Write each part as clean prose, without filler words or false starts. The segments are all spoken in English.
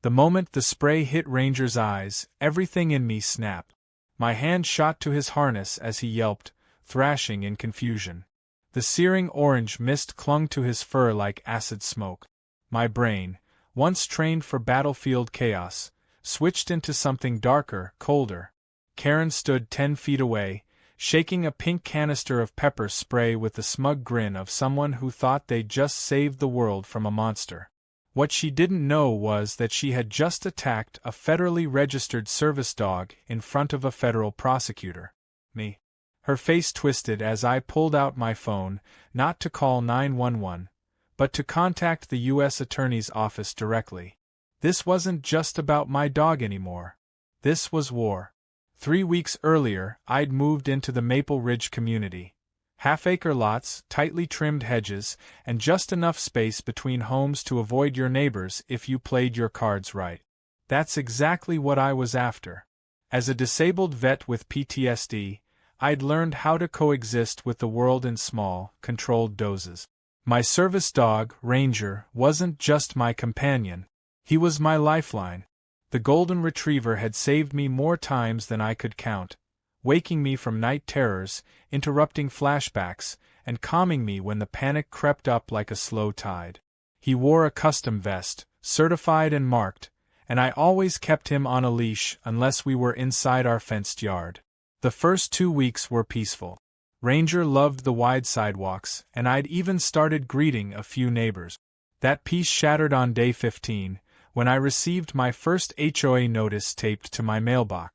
The moment the spray hit Ranger's eyes, everything in me snapped. My hand shot to his harness as he yelped, thrashing in confusion. The searing orange mist clung to his fur like acid smoke. My brain, once trained for battlefield chaos, switched into something darker, colder. Karen stood 10 feet away, shaking a pink canister of pepper spray with the smug grin of someone who thought they'd just saved the world from a monster. What she didn't know was that she had just attacked a federally registered service dog in front of a federal prosecutor. Me. Her face twisted as I pulled out my phone, not to call 911, but to contact the U.S. Attorney's Office directly. This wasn't just about my dog anymore. This was war. 3 weeks earlier, I'd moved into the Maple Ridge community. Half-acre lots, tightly trimmed hedges, and just enough space between homes to avoid your neighbors if you played your cards right. That's exactly what I was after. As a disabled vet with PTSD, I'd learned how to coexist with the world in small, controlled doses. My service dog, Ranger, wasn't just my companion. He was my lifeline. The golden retriever had saved me more times than I could count, waking me from night terrors, interrupting flashbacks, and calming me when the panic crept up like a slow tide. He wore a custom vest, certified and marked, and I always kept him on a leash unless we were inside our fenced yard. The first 2 weeks were peaceful. Ranger loved the wide sidewalks, and I'd even started greeting a few neighbors. That peace shattered on day 15, when I received my first HOA notice taped to my mailbox.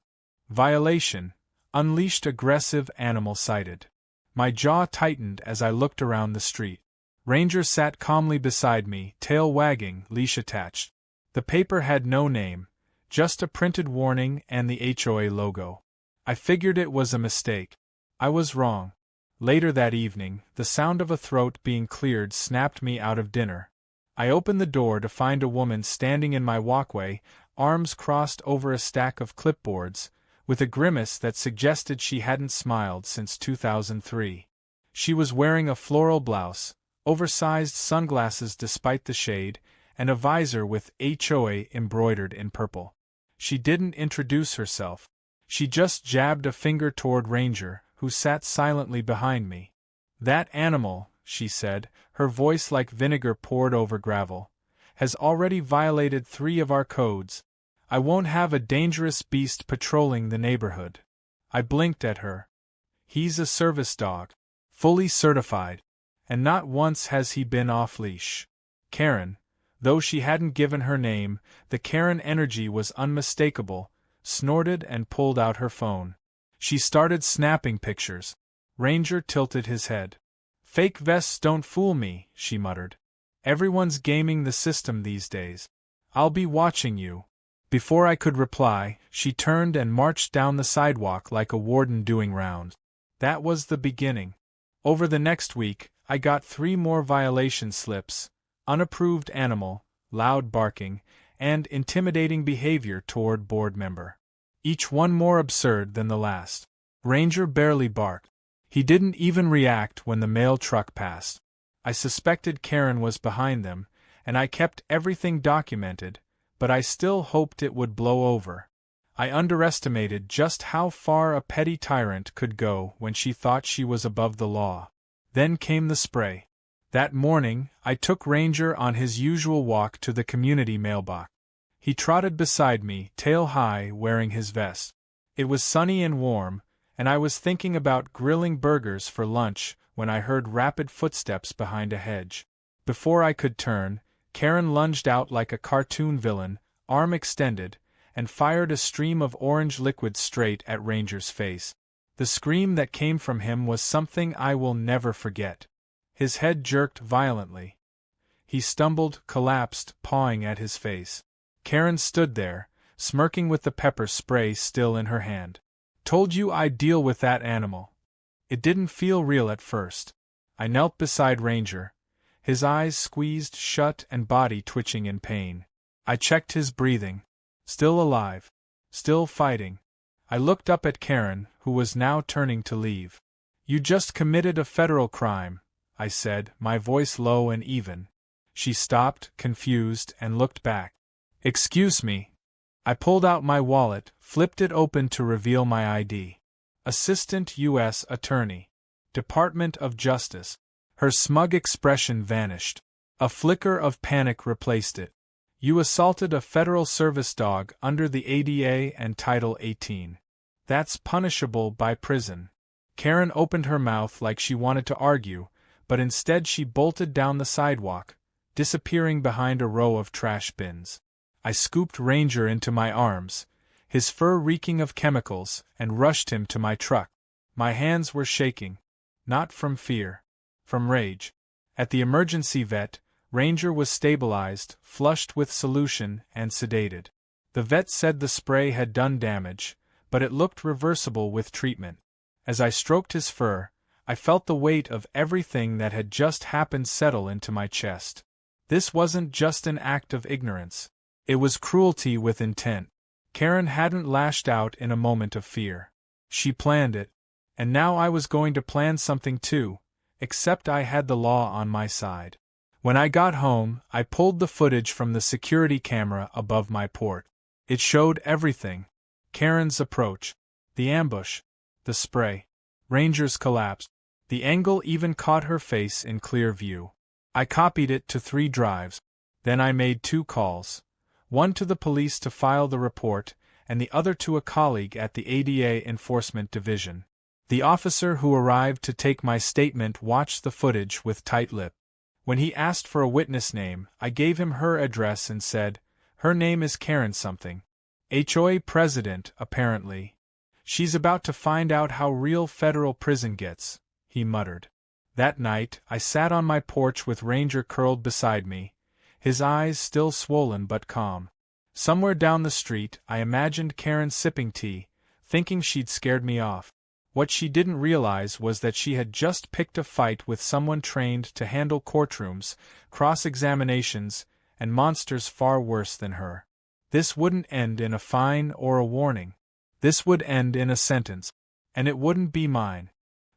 Violation. Unleashed aggressive animal sighted. My jaw tightened as I looked around the street. Ranger sat calmly beside me, tail wagging, leash attached. The paper had no name, just a printed warning and the HOA logo. I figured it was a mistake. I was wrong. Later that evening, the sound of a throat being cleared snapped me out of dinner. I opened the door to find a woman standing in my walkway, arms crossed over a stack of clipboards, with a grimace that suggested she hadn't smiled since 2003. She was wearing a floral blouse, oversized sunglasses despite the shade, and a visor with HOA embroidered in purple. She didn't introduce herself. She just jabbed a finger toward Ranger, who sat silently behind me. "That animal," she said, her voice like vinegar poured over gravel, "has already violated 3 of our codes. I won't have a dangerous beast patrolling the neighborhood." I blinked at her. "He's a service dog. Fully certified. And not once has he been off-leash." Karen, though she hadn't given her name, the Karen energy was unmistakable, snorted and pulled out her phone. She started snapping pictures. Ranger tilted his head. "Fake vests don't fool me," she muttered. "Everyone's gaming the system these days. I'll be watching you." Before I could reply, she turned and marched down the sidewalk like a warden doing rounds. That was the beginning. Over the next week, I got 3 more violation slips: unapproved animal, loud barking, and intimidating behavior toward board member. Each one more absurd than the last. Ranger barely barked. He didn't even react when the mail truck passed. I suspected Karen was behind them, and I kept everything documented, but I still hoped it would blow over. I underestimated just how far a petty tyrant could go when she thought she was above the law. Then came the spray. That morning, I took Ranger on his usual walk to the community mailbox. He trotted beside me, tail high, wearing his vest. It was sunny and warm, and I was thinking about grilling burgers for lunch when I heard rapid footsteps behind a hedge. Before I could turn, Karen lunged out like a cartoon villain, arm extended, and fired a stream of orange liquid straight at Ranger's face. The scream that came from him was something I will never forget. His head jerked violently. He stumbled, collapsed, pawing at his face. Karen stood there, smirking with the pepper spray still in her hand. "Told you I'd deal with that animal." It didn't feel real at first. I knelt beside Ranger, his eyes squeezed shut and body twitching in pain. I checked his breathing. Still alive. Still fighting. I looked up at Karen, who was now turning to leave. "You just committed a federal crime," I said, my voice low and even. She stopped, confused, and looked back. Excuse me. I pulled out my wallet, flipped it open to reveal my ID. Assistant U.S. Attorney. Department of Justice. Her smug expression vanished. A flicker of panic replaced it. You assaulted a federal service dog under the ADA and Title 18. That's punishable by prison. Karen opened her mouth like she wanted to argue, but instead she bolted down the sidewalk, disappearing behind a row of trash bins. I scooped Ranger into my arms, his fur reeking of chemicals, and rushed him to my truck. My hands were shaking. Not from fear. From rage. At the emergency vet, Ranger was stabilized, flushed with solution, and sedated. The vet said the spray had done damage, but it looked reversible with treatment. As I stroked his fur, I felt the weight of everything that had just happened settle into my chest. This wasn't just an act of ignorance. It was cruelty with intent. Karen hadn't lashed out in a moment of fear. She planned it. And now I was going to plan something too, except I had the law on my side. When I got home, I pulled the footage from the security camera above my port. It showed everything. Karen's approach, the ambush, the spray, Ranger's collapse. The angle even caught her face in clear view. I copied it to 3 drives. Then I made 2 calls. One to the police to file the report, and the other to a colleague at the ADA Enforcement Division. The officer who arrived to take my statement watched the footage with tight lip. When he asked for a witness name, I gave him her address and said, "Her name is Karen something. HOA president, apparently. She's about to find out how real federal prison gets," he muttered. That night, I sat on my porch with Ranger curled beside me, his eyes still swollen but calm. Somewhere down the street, I imagined Karen sipping tea, thinking she'd scared me off. What she didn't realize was that she had just picked a fight with someone trained to handle courtrooms, cross-examinations, and monsters far worse than her. This wouldn't end in a fine or a warning. This would end in a sentence. And it wouldn't be mine.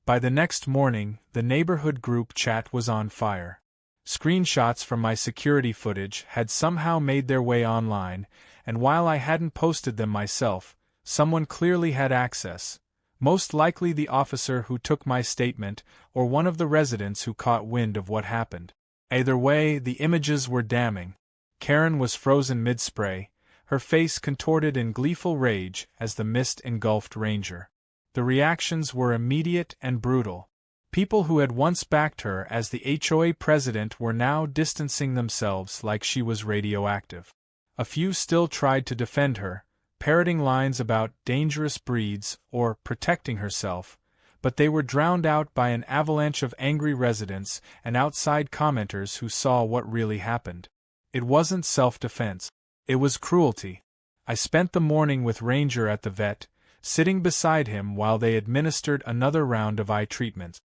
By the next morning, the neighborhood group chat was on fire. Screenshots from my security footage had somehow made their way online, and while I hadn't posted them myself, someone clearly had access. Most likely the officer who took my statement, or one of the residents who caught wind of what happened. Either way, the images were damning. Karen was frozen mid-spray, her face contorted in gleeful rage as the mist engulfed Ranger. The reactions were immediate and brutal. People who had once backed her as the HOA president were now distancing themselves like she was radioactive. A few still tried to defend her, parroting lines about dangerous breeds or protecting herself, but they were drowned out by an avalanche of angry residents and outside commenters who saw what really happened. It wasn't self-defense. It was cruelty. I spent the morning with Ranger at the vet, sitting beside him while they administered another round of eye treatments.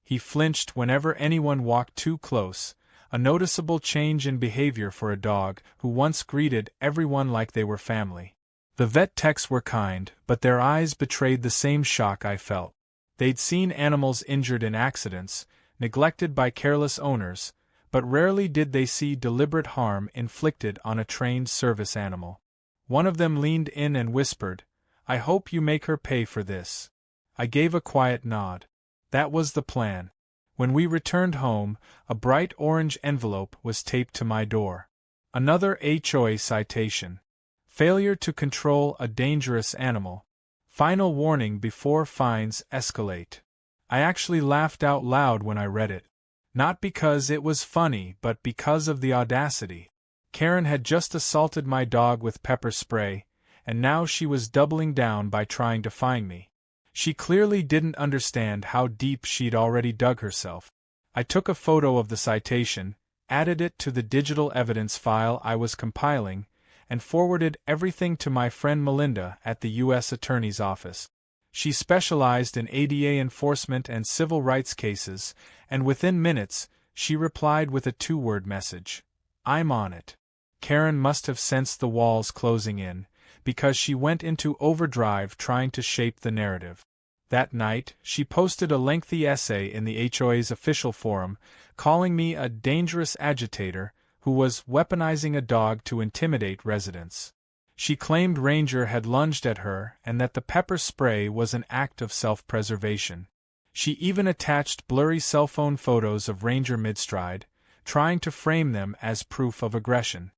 He flinched whenever anyone walked too close, a noticeable change in behavior for a dog who once greeted everyone like they were family. The vet techs were kind, but their eyes betrayed the same shock I felt. They'd seen animals injured in accidents, neglected by careless owners, but rarely did they see deliberate harm inflicted on a trained service animal. One of them leaned in and whispered, "I hope you make her pay for this." I gave a quiet nod. That was the plan. When we returned home, a bright orange envelope was taped to my door. Another HOA citation. Failure to control a dangerous animal. Final warning before fines escalate. I actually laughed out loud when I read it. Not because it was funny, but because of the audacity. Karen had just assaulted my dog with pepper spray, and now she was doubling down by trying to fine me. She clearly didn't understand how deep she'd already dug herself. I took a photo of the citation, added it to the digital evidence file I was compiling, and forwarded everything to my friend Melinda at the U.S. Attorney's Office. She specialized in ADA enforcement and civil rights cases, and within minutes, she replied with a 2-word message. "I'm on it." Karen must have sensed the walls closing in, because she went into overdrive trying to shape the narrative. That night, she posted a lengthy essay in the HOA's official forum, calling me a dangerous agitator, who was weaponizing a dog to intimidate residents. She claimed Ranger had lunged at her and that the pepper spray was an act of self-preservation. She even attached blurry cell phone photos of Ranger midstride, trying to frame them as proof of aggression.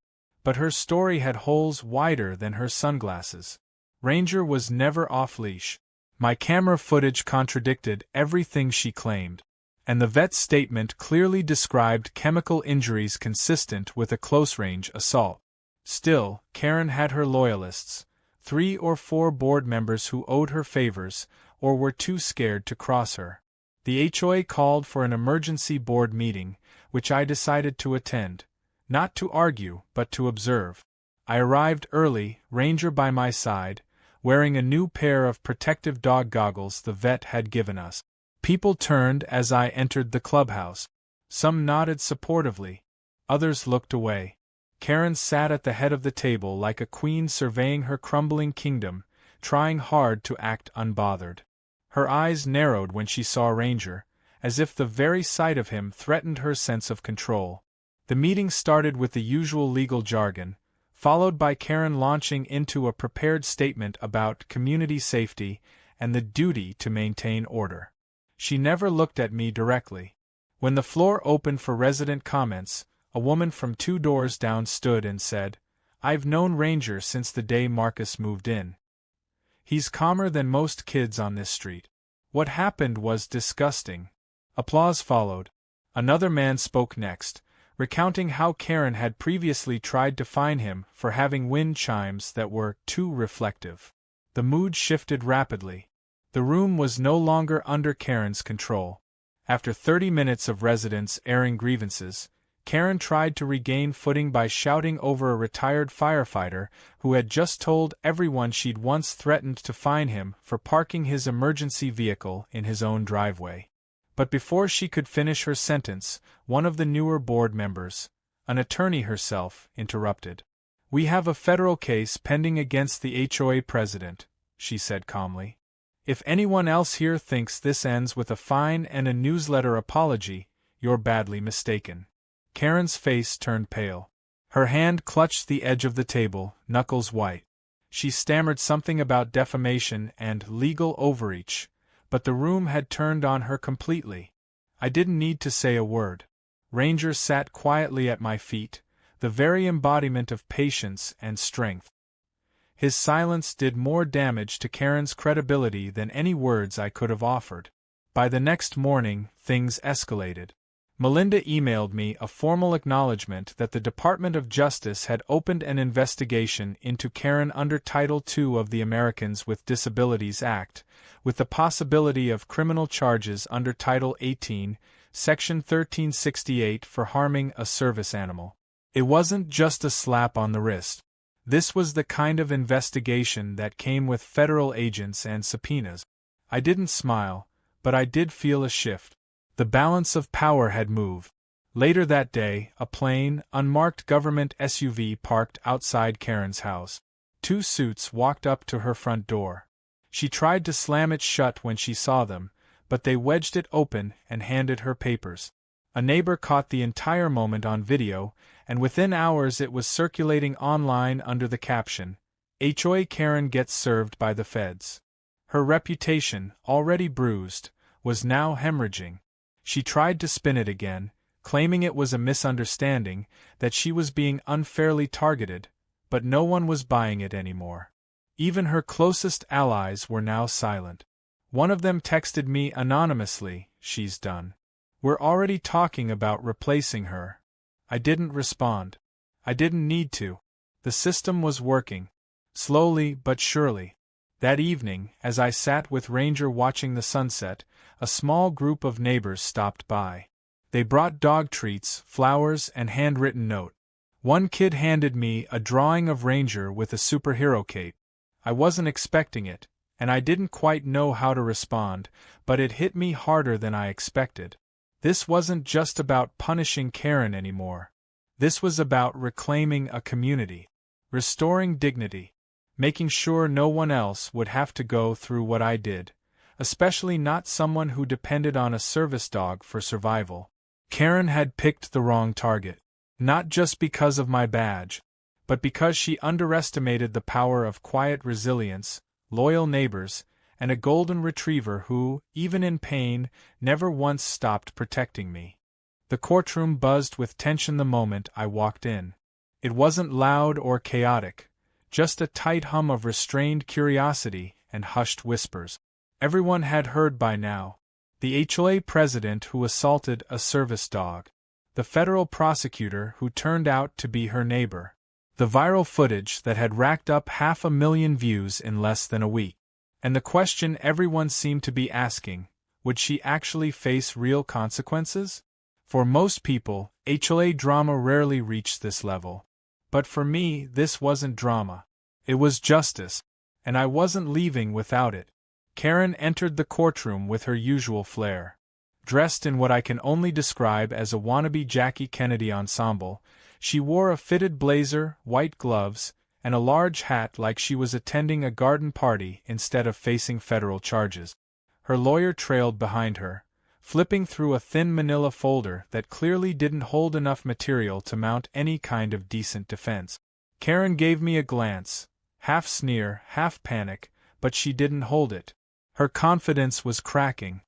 But her story had holes wider than her sunglasses. Ranger was never off-leash. My camera footage contradicted everything she claimed, and the vet's statement clearly described chemical injuries consistent with a close-range assault. Still, Karen had her loyalists, 3 or 4 board members who owed her favors or were too scared to cross her. The HOA called for an emergency board meeting, which I decided to attend, not to argue but to observe. I arrived early, Ranger by my side, wearing a new pair of protective dog goggles the vet had given us. People turned as I entered the clubhouse. Some nodded supportively. Others looked away. Karen sat at the head of the table like a queen surveying her crumbling kingdom, trying hard to act unbothered. Her eyes narrowed when she saw Ranger, as if the very sight of him threatened her sense of control. The meeting started with the usual legal jargon, followed by Karen launching into a prepared statement about community safety and the duty to maintain order. She never looked at me directly. When the floor opened for resident comments, a woman from 2 doors down stood and said, "I've known Ranger since the day Marcus moved in. He's calmer than most kids on this street. What happened was disgusting." Applause followed. Another man spoke next, recounting how Karen had previously tried to fine him for having wind chimes that were too reflective. The mood shifted rapidly. The room was no longer under Karen's control. After 30 minutes of residents airing grievances, Karen tried to regain footing by shouting over a retired firefighter who had just told everyone she'd once threatened to fine him for parking his emergency vehicle in his own driveway. But before she could finish her sentence, one of the newer board members, an attorney herself, interrupted. "We have a federal case pending against the HOA president," she said calmly. "If anyone else here thinks this ends with a fine and a newsletter apology, you're badly mistaken." Karen's face turned pale. Her hand clutched the edge of the table, knuckles white. She stammered something about defamation and legal overreach, but the room had turned on her completely. I didn't need to say a word. Ranger sat quietly at my feet, the very embodiment of patience and strength. His silence did more damage to Karen's credibility than any words I could have offered. By the next morning, things escalated. Melinda emailed me a formal acknowledgement that the Department of Justice had opened an investigation into Karen under Title II of the Americans with Disabilities Act, with the possibility of criminal charges under Title 18, Section 1368 for harming a service animal. It wasn't just a slap on the wrist. This was the kind of investigation that came with federal agents and subpoenas. I didn't smile, but I did feel a shift. The balance of power had moved. Later that day, a plain, unmarked government SUV parked outside Karen's house. 2 suits walked up to her front door. She tried to slam it shut when she saw them, but they wedged it open and handed her papers. A neighbor caught the entire moment on video, and within hours it was circulating online under the caption, "HOA Karen gets served by the feds." Her reputation, already bruised, was now hemorrhaging. She tried to spin it again, claiming it was a misunderstanding, that she was being unfairly targeted, but no one was buying it anymore. Even her closest allies were now silent. One of them texted me anonymously, "She's done. We're already talking about replacing her." I didn't respond. I didn't need to. The system was working. Slowly but surely. That evening, as I sat with Ranger watching the sunset, a small group of neighbors stopped by. They brought dog treats, flowers, and handwritten note. One kid handed me a drawing of Ranger with a superhero cape. I wasn't expecting it, and I didn't quite know how to respond, but it hit me harder than I expected. This wasn't just about punishing Karen anymore. This was about reclaiming a community, restoring dignity, making sure no one else would have to go through what I did, especially not someone who depended on a service dog for survival. Karen had picked the wrong target. Not just because of my badge, but because she underestimated the power of quiet resilience, loyal neighbors, and a golden retriever who, even in pain, never once stopped protecting me. The courtroom buzzed with tension the moment I walked in. It wasn't loud or chaotic, just a tight hum of restrained curiosity and hushed whispers. Everyone had heard by now. The HOA president who assaulted a service dog. The federal prosecutor who turned out to be her neighbor. The viral footage that had racked up 500,000 views in less than a week. And the question everyone seemed to be asking, would she actually face real consequences? For most people, HOA drama rarely reached this level. But for me, this wasn't drama. It was justice. And I wasn't leaving without it. Karen entered the courtroom with her usual flair. Dressed in what I can only describe as a wannabe Jackie Kennedy ensemble, she wore a fitted blazer, white gloves, and a large hat like she was attending a garden party instead of facing federal charges. Her lawyer trailed behind her, flipping through a thin manila folder that clearly didn't hold enough material to mount any kind of decent defense. Karen gave me a glance, half sneer, half panic, but she didn't hold it. Her confidence was cracking.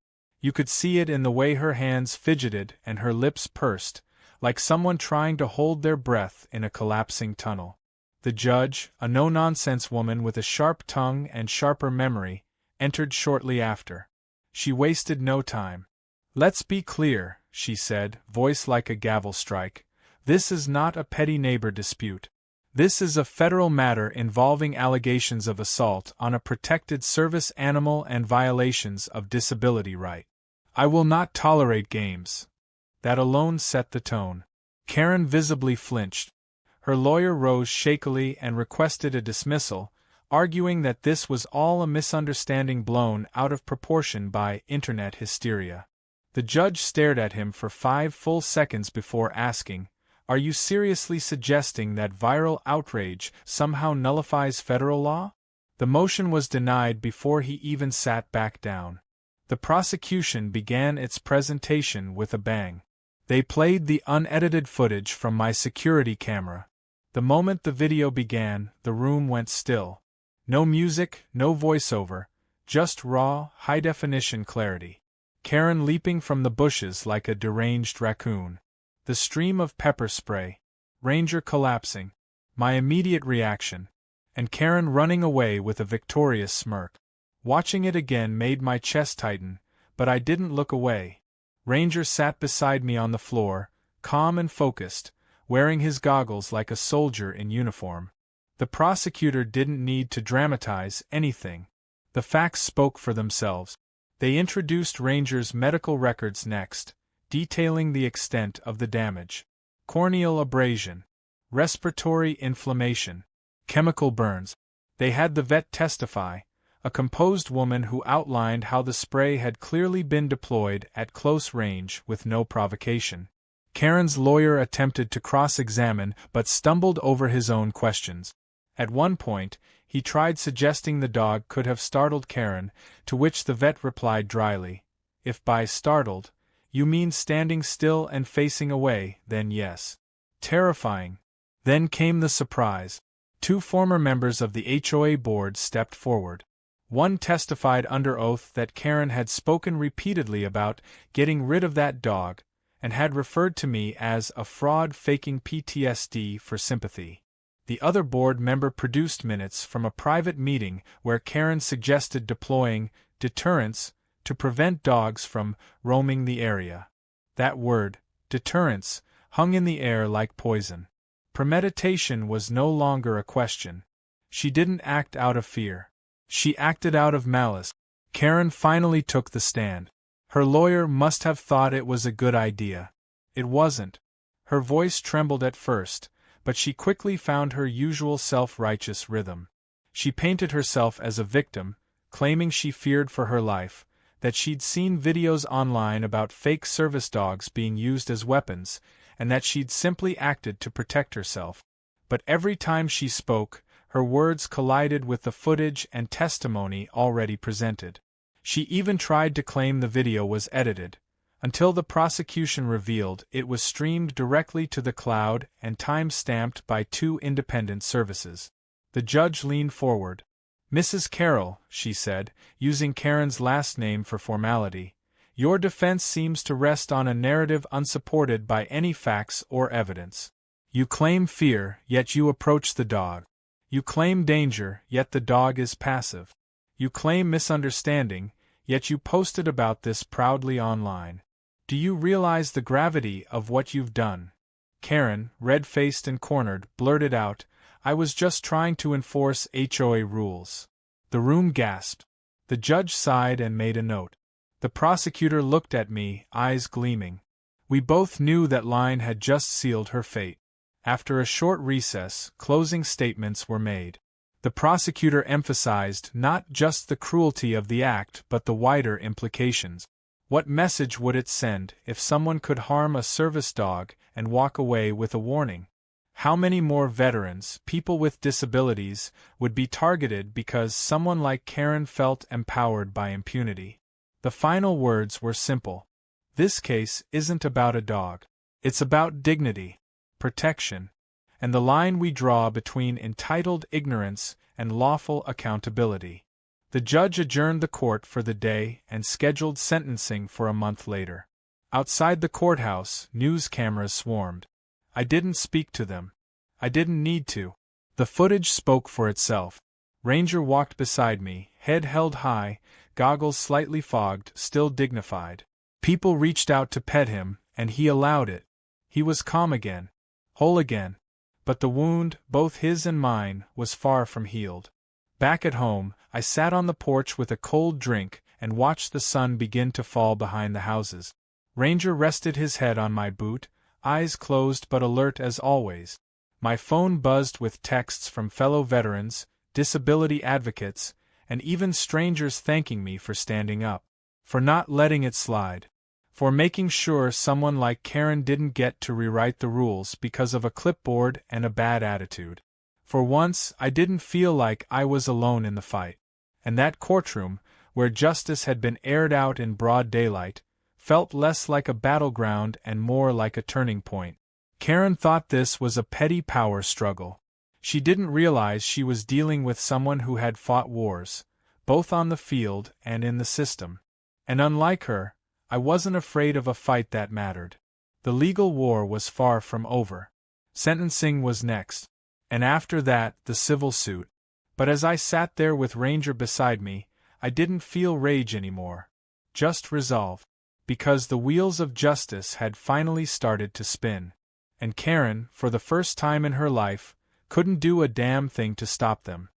You could see it in the way her hands fidgeted and her lips pursed, like someone trying to hold their breath in a collapsing tunnel. The judge, a no-nonsense woman with a sharp tongue and sharper memory, entered shortly after. She wasted no time. "Let's be clear," she said, voice like a gavel strike. "This is not a petty neighbor dispute. This is a federal matter involving allegations of assault on a protected service animal and violations of disability rights. I will not tolerate games." That alone set the tone. Karen visibly flinched. Her lawyer rose shakily and requested a dismissal, arguing that this was all a misunderstanding blown out of proportion by internet hysteria. The judge stared at him for 5 full seconds before asking, "Are you seriously suggesting that viral outrage somehow nullifies federal law?" The motion was denied before he even sat back down. The prosecution began its presentation with a bang. They played the unedited footage from my security camera. The moment the video began, the room went still. No music, no voiceover, just raw, high-definition clarity. Karen leaping from the bushes like a deranged raccoon. The stream of pepper spray. Ranger collapsing. My immediate reaction. And Karen running away with a victorious smirk. Watching it again made my chest tighten, but I didn't look away. Ranger sat beside me on the floor, calm and focused, wearing his goggles like a soldier in uniform. The prosecutor didn't need to dramatize anything. The facts spoke for themselves. They introduced Ranger's medical records next, detailing the extent of the damage. Corneal abrasion, respiratory inflammation, chemical burns. They had the vet testify, a composed woman who outlined how the spray had clearly been deployed at close range with no provocation. Karen's lawyer attempted to cross-examine but stumbled over his own questions. At one point, he tried suggesting the dog could have startled Karen, to which the vet replied dryly, "If by startled, you mean standing still and facing away, then yes." Terrifying. Then came the surprise. 2 former members of the HOA board stepped forward. One testified under oath that Karen had spoken repeatedly about getting rid of that dog, and had referred to me as a fraud faking PTSD for sympathy. The other board member produced minutes from a private meeting where Karen suggested deploying deterrence to prevent dogs from roaming the area. That word, deterrence, hung in the air like poison. Premeditation was no longer a question. She didn't act out of fear. She acted out of malice. Karen finally took the stand. Her lawyer must have thought it was a good idea. It wasn't. Her voice trembled at first, but she quickly found her usual self-righteous rhythm. She painted herself as a victim, claiming she feared for her life, that she'd seen videos online about fake service dogs being used as weapons, and that she'd simply acted to protect herself. But every time she spoke, her words collided with the footage and testimony already presented. She even tried to claim the video was edited, until the prosecution revealed it was streamed directly to the cloud and time-stamped by 2 independent services. The judge leaned forward. "Mrs. Carroll," she said, using Karen's last name for formality, "your defense seems to rest on a narrative unsupported by any facts or evidence. You claim fear, yet you approach the dog. You claim danger, yet the dog is passive. You claim misunderstanding, yet you posted about this proudly online. Do you realize the gravity of what you've done?" Karen, red-faced and cornered, blurted out, "I was just trying to enforce HOA rules." The room gasped. The judge sighed and made a note. The prosecutor looked at me, eyes gleaming. We both knew that line had just sealed her fate. After a short recess, closing statements were made. The prosecutor emphasized not just the cruelty of the act but the wider implications. What message would it send if someone could harm a service dog and walk away with a warning? How many more veterans, people with disabilities, would be targeted because someone like Karen felt empowered by impunity? The final words were simple. This case isn't about a dog. It's about dignity, protection, and the line we draw between entitled ignorance and lawful accountability. The judge adjourned the court for the day and scheduled sentencing for a month later. Outside the courthouse, news cameras swarmed. I didn't speak to them. I didn't need to. The footage spoke for itself. Ranger walked beside me, head held high, goggles slightly fogged, still dignified. People reached out to pet him, and he allowed it. He was calm again. Whole again. But the wound, both his and mine, was far from healed. Back at home, I sat on the porch with a cold drink and watched the sun begin to fall behind the houses. Ranger rested his head on my boot, eyes closed but alert as always. My phone buzzed with texts from fellow veterans, disability advocates, and even strangers thanking me for standing up, for not letting it slide, for making sure someone like Karen didn't get to rewrite the rules because of a clipboard and a bad attitude. For once, I didn't feel like I was alone in the fight. And that courtroom, where justice had been aired out in broad daylight, felt less like a battleground and more like a turning point. Karen thought this was a petty power struggle. She didn't realize she was dealing with someone who had fought wars, both on the field and in the system. And unlike her, I wasn't afraid of a fight that mattered. The legal war was far from over. Sentencing was next. And after that, the civil suit. But as I sat there with Ranger beside me, I didn't feel rage anymore. Just resolve. Because the wheels of justice had finally started to spin. And Karen, for the first time in her life, couldn't do a damn thing to stop them.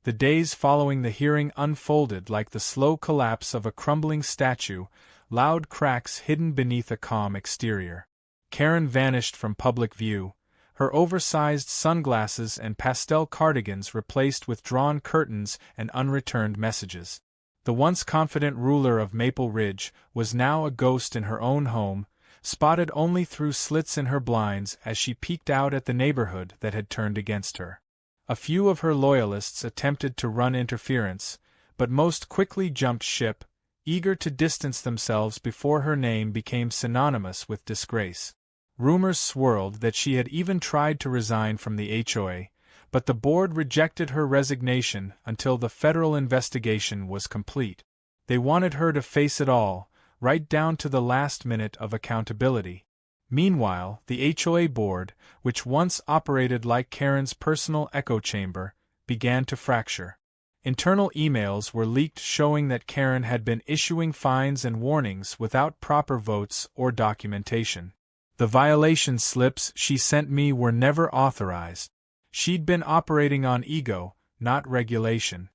The days following the hearing unfolded like the slow collapse of a crumbling statue, loud cracks hidden beneath a calm exterior. Karen vanished from public view, her oversized sunglasses and pastel cardigans replaced with drawn curtains and unreturned messages. The once confident ruler of Maple Ridge was now a ghost in her own home, spotted only through slits in her blinds as she peeked out at the neighborhood that had turned against her. A few of her loyalists attempted to run interference, but most quickly jumped ship, eager to distance themselves before her name became synonymous with disgrace. Rumors swirled that she had even tried to resign from the HOA, but the board rejected her resignation until the federal investigation was complete. They wanted her to face it all, right down to the last minute of accountability. Meanwhile, the HOA board, which once operated like Karen's personal echo chamber, began to fracture. Internal emails were leaked showing that Karen had been issuing fines and warnings without proper votes or documentation. The violation slips she sent me were never authorized. She'd been operating on ego, not regulation.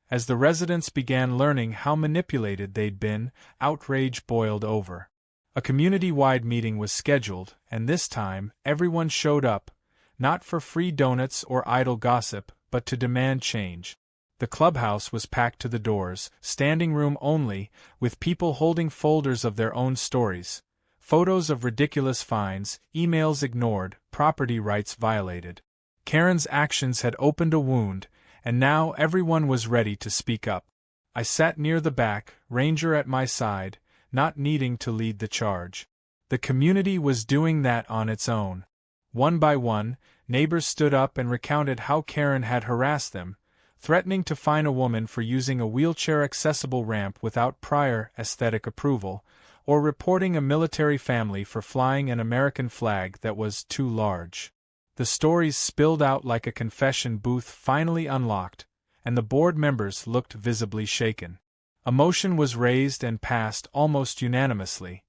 As the residents began learning how manipulated they'd been, outrage boiled over. A community-wide meeting was scheduled, and this time, everyone showed up, not for free donuts or idle gossip, but to demand change. The clubhouse was packed to the doors, standing room only, with people holding folders of their own stories. Photos of ridiculous fines, emails ignored, property rights violated. Karen's actions had opened a wound, and now everyone was ready to speak up. I sat near the back, Ranger at my side, not needing to lead the charge. The community was doing that on its own. One by one, neighbors stood up and recounted how Karen had harassed them, threatening to fine a woman for using a wheelchair-accessible ramp without prior aesthetic approval, or reporting a military family for flying an American flag that was too large. The stories spilled out like a confession booth finally unlocked, and the board members looked visibly shaken. A motion was raised and passed almost unanimously.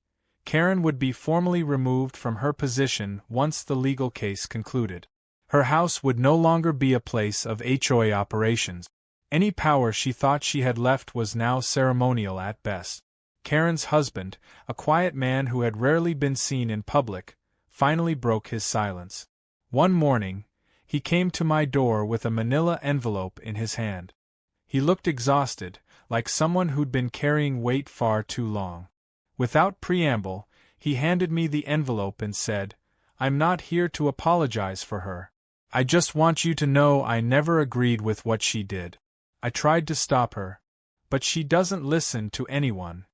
Karen would be formally removed from her position once the legal case concluded. Her house would no longer be a place of HOA operations. Any power she thought she had left was now ceremonial at best. Karen's husband, a quiet man who had rarely been seen in public, finally broke his silence. One morning, he came to my door with a manila envelope in his hand. He looked exhausted, like someone who'd been carrying weight far too long. Without preamble, he handed me the envelope and said, "I'm not here to apologize for her. I just want you to know I never agreed with what she did. I tried to stop her. But she doesn't listen to anyone."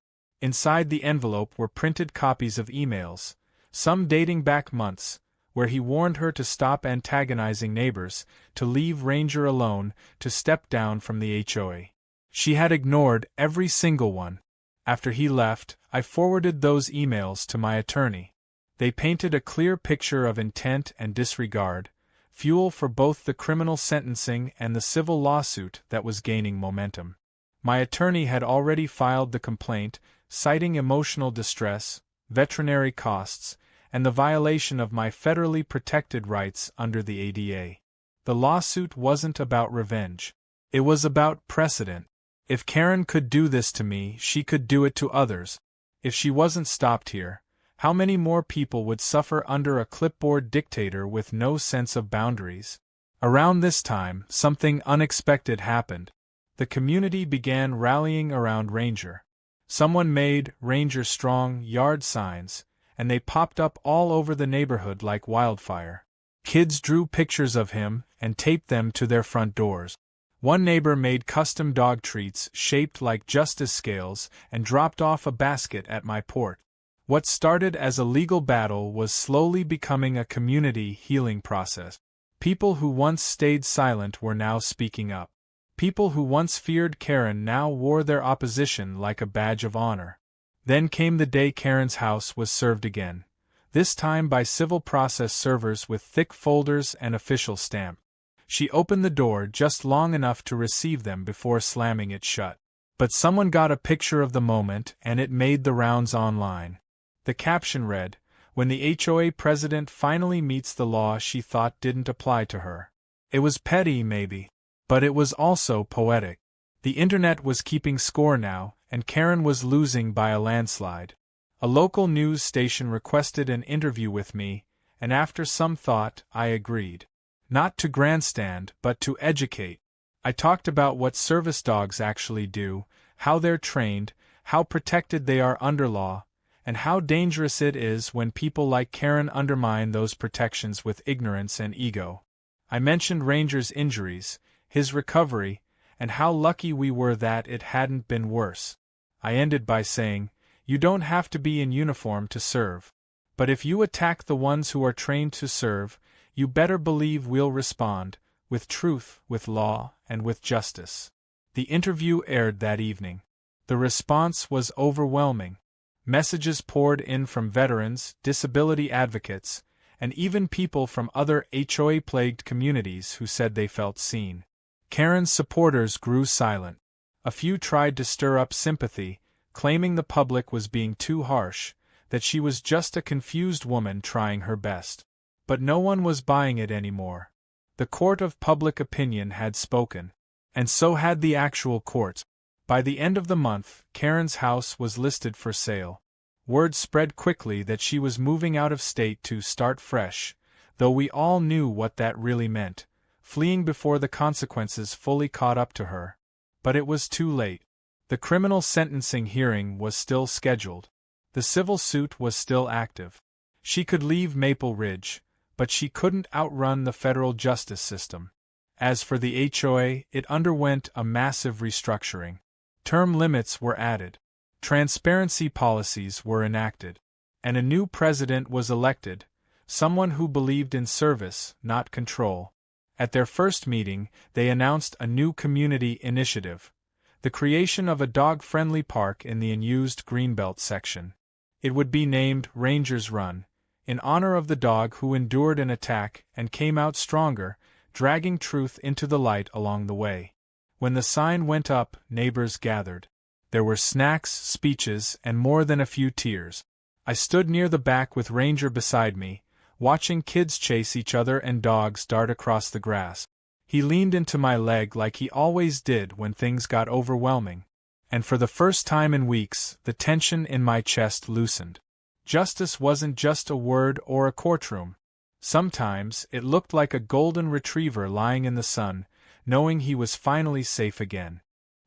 Inside the envelope were printed copies of emails, some dating back months, where he warned her to stop antagonizing neighbors, to leave Ranger alone, to step down from the HOA. She had ignored every single one. After he left, I forwarded those emails to my attorney. They painted a clear picture of intent and disregard, fuel for both the criminal sentencing and the civil lawsuit that was gaining momentum. My attorney had already filed the complaint, citing emotional distress, veterinary costs, and the violation of my federally protected rights under the ADA. The lawsuit wasn't about revenge. It was about precedent. If Karen could do this to me, she could do it to others. If she wasn't stopped here, how many more people would suffer under a clipboard dictator with no sense of boundaries? Around this time, something unexpected happened. The community began rallying around Ranger. Someone made Ranger Strong yard signs, and they popped up all over the neighborhood like wildfire. Kids drew pictures of him and taped them to their front doors. One neighbor made custom dog treats shaped like justice scales and dropped off a basket at my porch. What started as a legal battle was slowly becoming a community healing process. People who once stayed silent were now speaking up. People who once feared Karen now wore their opposition like a badge of honor. Then came the day Karen's house was served again, this time by civil process servers with thick folders and official stamp. She opened the door just long enough to receive them before slamming it shut. But someone got a picture of the moment and it made the rounds online. The caption read, "When the HOA president finally meets the law she thought didn't apply to her." It was petty, maybe, but it was also poetic. The internet was keeping score now, and Karen was losing by a landslide. A local news station requested an interview with me, and after some thought, I agreed. Not to grandstand, but to educate. I talked about what service dogs actually do, how they're trained, how protected they are under law, and how dangerous it is when people like Karen undermine those protections with ignorance and ego. I mentioned Ranger's injuries, his recovery, and how lucky we were that it hadn't been worse. I ended by saying, "You don't have to be in uniform to serve. But if you attack the ones who are trained to serve, you better believe we'll respond, with truth, with law, and with justice." The interview aired that evening. The response was overwhelming. Messages poured in from veterans, disability advocates, and even people from other HOA-plagued communities who said they felt seen. Karen's supporters grew silent. A few tried to stir up sympathy, claiming the public was being too harsh, that she was just a confused woman trying her best. But no one was buying it anymore. The court of public opinion had spoken. And so had the actual courts. By the end of the month, Karen's house was listed for sale. Word spread quickly that she was moving out of state to start fresh, though we all knew what that really meant, fleeing before the consequences fully caught up to her. But it was too late. The criminal sentencing hearing was still scheduled. The civil suit was still active. She could leave Maple Ridge, but she couldn't outrun the federal justice system. As for the HOA, it underwent a massive restructuring. Term limits were added. Transparency policies were enacted. And a new president was elected, someone who believed in service, not control. At their first meeting, they announced a new community initiative: the creation of a dog-friendly park in the unused Greenbelt section. It would be named Rangers Run, in honor of the dog who endured an attack and came out stronger, dragging truth into the light along the way. When the sign went up, neighbors gathered. There were snacks, speeches, and more than a few tears. I stood near the back with Ranger beside me, watching kids chase each other and dogs dart across the grass. He leaned into my leg like he always did when things got overwhelming. And for the first time in weeks, the tension in my chest loosened. Justice wasn't just a word or a courtroom. Sometimes it looked like a golden retriever lying in the sun, knowing he was finally safe again.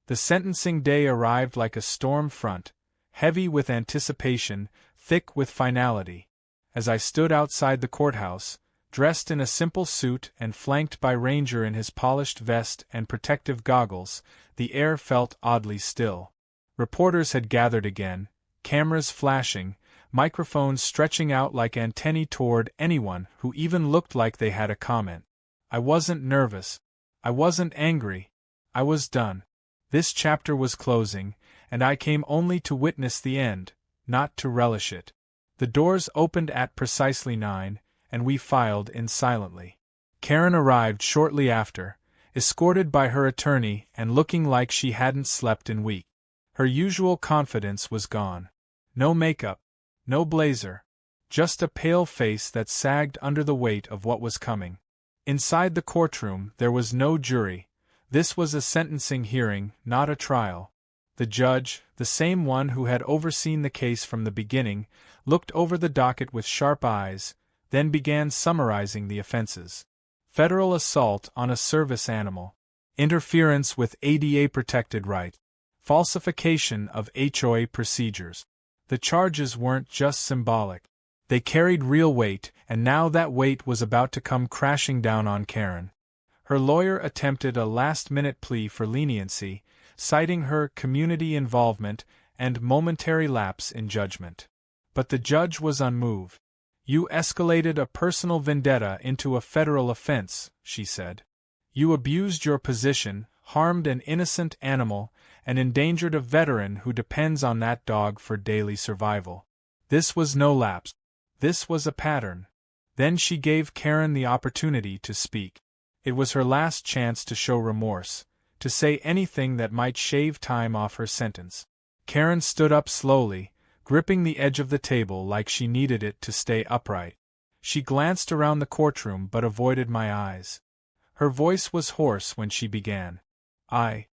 The sentencing day arrived like a storm front, heavy with anticipation, thick with finality. As I stood outside the courthouse, dressed in a simple suit and flanked by Ranger in his polished vest and protective goggles, the air felt oddly still. Reporters had gathered again, cameras flashing, microphones stretching out like antennae toward anyone who even looked like they had a comment. I wasn't nervous. I wasn't angry. I was done. This chapter was closing, and I came only to witness the end, not to relish it. The doors opened at precisely 9, and we filed in silently. Karen arrived shortly after, escorted by her attorney and looking like she hadn't slept in weeks. Her usual confidence was gone. No makeup, no blazer, just a pale face that sagged under the weight of what was coming. Inside the courtroom there was no jury. This was a sentencing hearing, not a trial. The judge, the same one who had overseen the case from the beginning, looked over the docket with sharp eyes, then began summarizing the offenses. Federal assault on a service animal, interference with ADA-protected right, falsification of HOA procedures. The charges weren't just symbolic. They carried real weight, and now that weight was about to come crashing down on Karen. Her lawyer attempted a last-minute plea for leniency, citing her community involvement and momentary lapse in judgment. But the judge was unmoved. "You escalated a personal vendetta into a federal offense," she said. "You abused your position, harmed an innocent animal, and endangered a veteran who depends on that dog for daily survival. This was no lapse. This was a pattern." Then she gave Karen the opportunity to speak. It was her last chance to show remorse, to say anything that might shave time off her sentence. Karen stood up slowly, gripping the edge of the table like she needed it to stay upright. She glanced around the courtroom but avoided my eyes. Her voice was hoarse when she began. I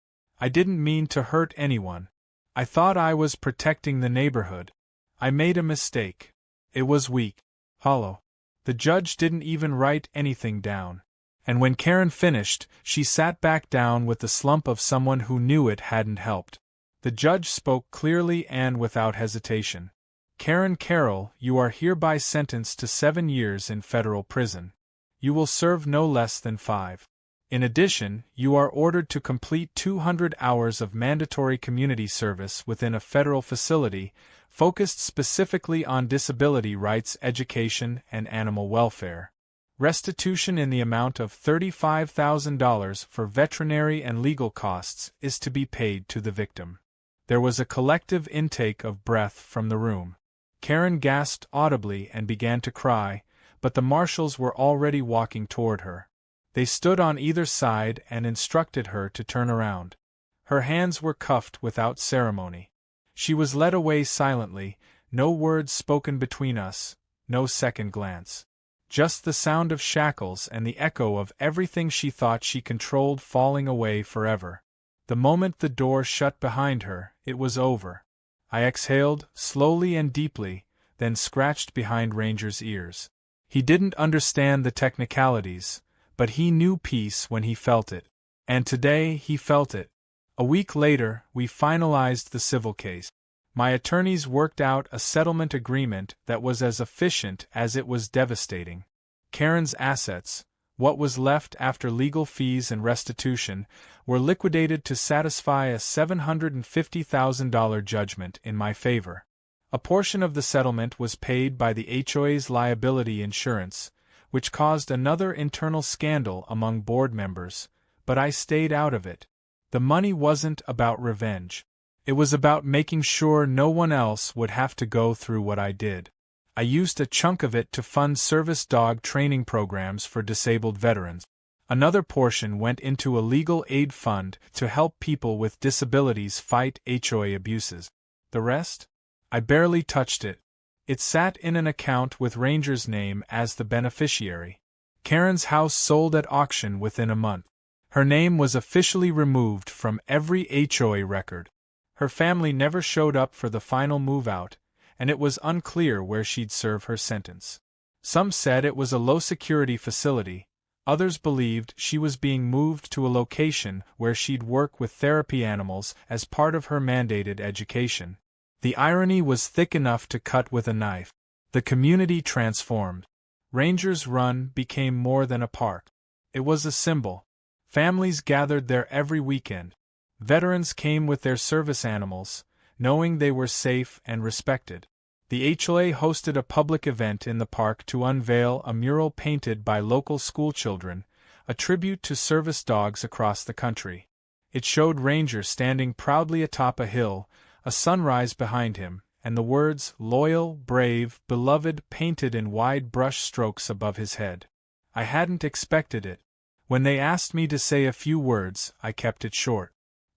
didn't mean to hurt anyone. I thought I was protecting the neighborhood. I made a mistake. It was weak, hollow. The judge didn't even write anything down. And when Karen finished, she sat back down with the slump of someone who knew it hadn't helped. The judge spoke clearly and without hesitation. "Karen Carroll, you are hereby sentenced to 7 years in federal prison. You will serve no less than 5. In addition, you are ordered to complete 200 hours of mandatory community service within a federal facility, focused specifically on disability rights, education, and animal welfare. Restitution in the amount of $35,000 for veterinary and legal costs is to be paid to the victim." There was a collective intake of breath from the room. Karen gasped audibly and began to cry, but the marshals were already walking toward her. They stood on either side and instructed her to turn around. Her hands were cuffed without ceremony. She was led away silently, no words spoken between us, no second glance. Just the sound of shackles and the echo of everything she thought she controlled falling away forever. The moment the door shut behind her, it was over. I exhaled, slowly and deeply, then scratched behind Ranger's ears. He didn't understand the technicalities, but he knew peace when he felt it. And today he felt it. A week later, we finalized the civil case. My attorneys worked out a settlement agreement that was as efficient as it was devastating. Karen's assets, What was left after legal fees and restitution were liquidated to satisfy a $750,000 judgment in my favor. A portion of the settlement was paid by the HOA's liability insurance, which caused another internal scandal among board members, but I stayed out of it. The money wasn't about revenge. It was about making sure no one else would have to go through what I did. I used a chunk of it to fund service dog training programs for disabled veterans. Another portion went into a legal aid fund to help people with disabilities fight HOA abuses. The rest? I barely touched it. It sat in an account with Ranger's name as the beneficiary. Karen's house sold at auction within a month. Her name was officially removed from every HOA record. Her family never showed up for the final move-out, and it was unclear where she'd serve her sentence. Some said it was a low-security facility, others believed she was being moved to a location where she'd work with therapy animals as part of her mandated education. The irony was thick enough to cut with a knife. The community transformed. Ranger's Run became more than a park. It was a symbol. Families gathered there every weekend. Veterans came with their service animals, knowing they were safe and respected. The HOA hosted a public event in the park to unveil a mural painted by local schoolchildren, a tribute to service dogs across the country. It showed Ranger standing proudly atop a hill, a sunrise behind him, and the words "Loyal, Brave, Beloved" painted in wide brush strokes above his head. I hadn't expected it. When they asked me to say a few words, I kept it short.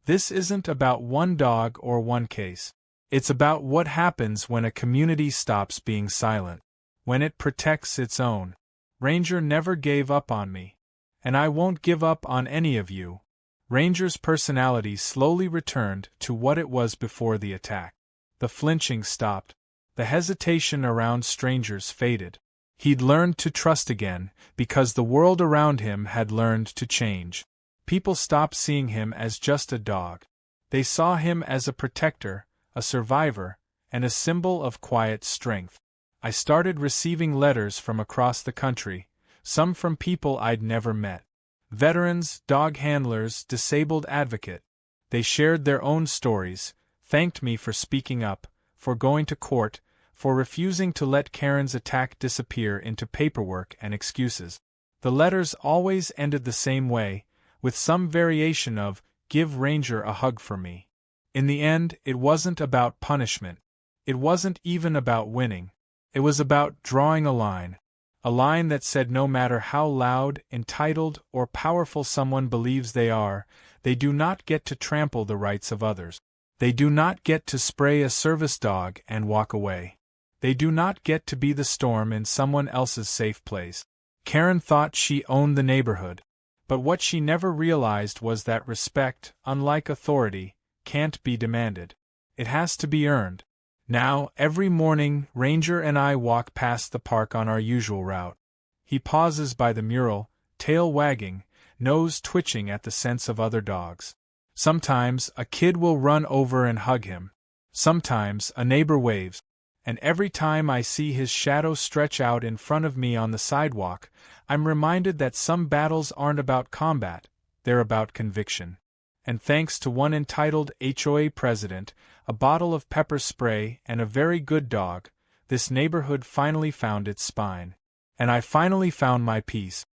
This isn't about one dog or one case. It's about what happens when a community stops being silent, when it protects its own. Ranger never gave up on me. And I won't give up on any of you. Ranger's personality slowly returned to what it was before the attack. The flinching stopped. The hesitation around strangers faded. He'd learned to trust again, because the world around him had learned to change. People stopped seeing him as just a dog. They saw him as a protector, a survivor, and a symbol of quiet strength. I started receiving letters from across the country, some from people I'd never met. Veterans, dog handlers, disabled advocates. They shared their own stories, thanked me for speaking up, for going to court, for refusing to let Karen's attack disappear into paperwork and excuses. The letters always ended the same way, with some variation of, "Give Ranger a hug for me." In the end, it wasn't about punishment. It wasn't even about winning. It was about drawing a line that said no matter how loud, entitled, or powerful someone believes they do not get to trample the rights of others. They do not get to spray a service dog and walk away. They do not get to be the storm in someone else's safe place. Karen thought she owned the neighborhood. But what she never realized was that respect, unlike authority, can't be demanded. It has to be earned. Now, every morning, Ranger and I walk past the park on our usual route. He pauses by the mural, tail wagging, nose twitching at the sense of other dogs. Sometimes, a kid will run over and hug him. Sometimes, a neighbor waves. And every time I see his shadow stretch out in front of me on the sidewalk, I'm reminded that some battles aren't about combat, they're about conviction. And thanks to one entitled HOA president, a bottle of pepper spray, and a very good dog, this neighborhood finally found its spine. And I finally found my peace.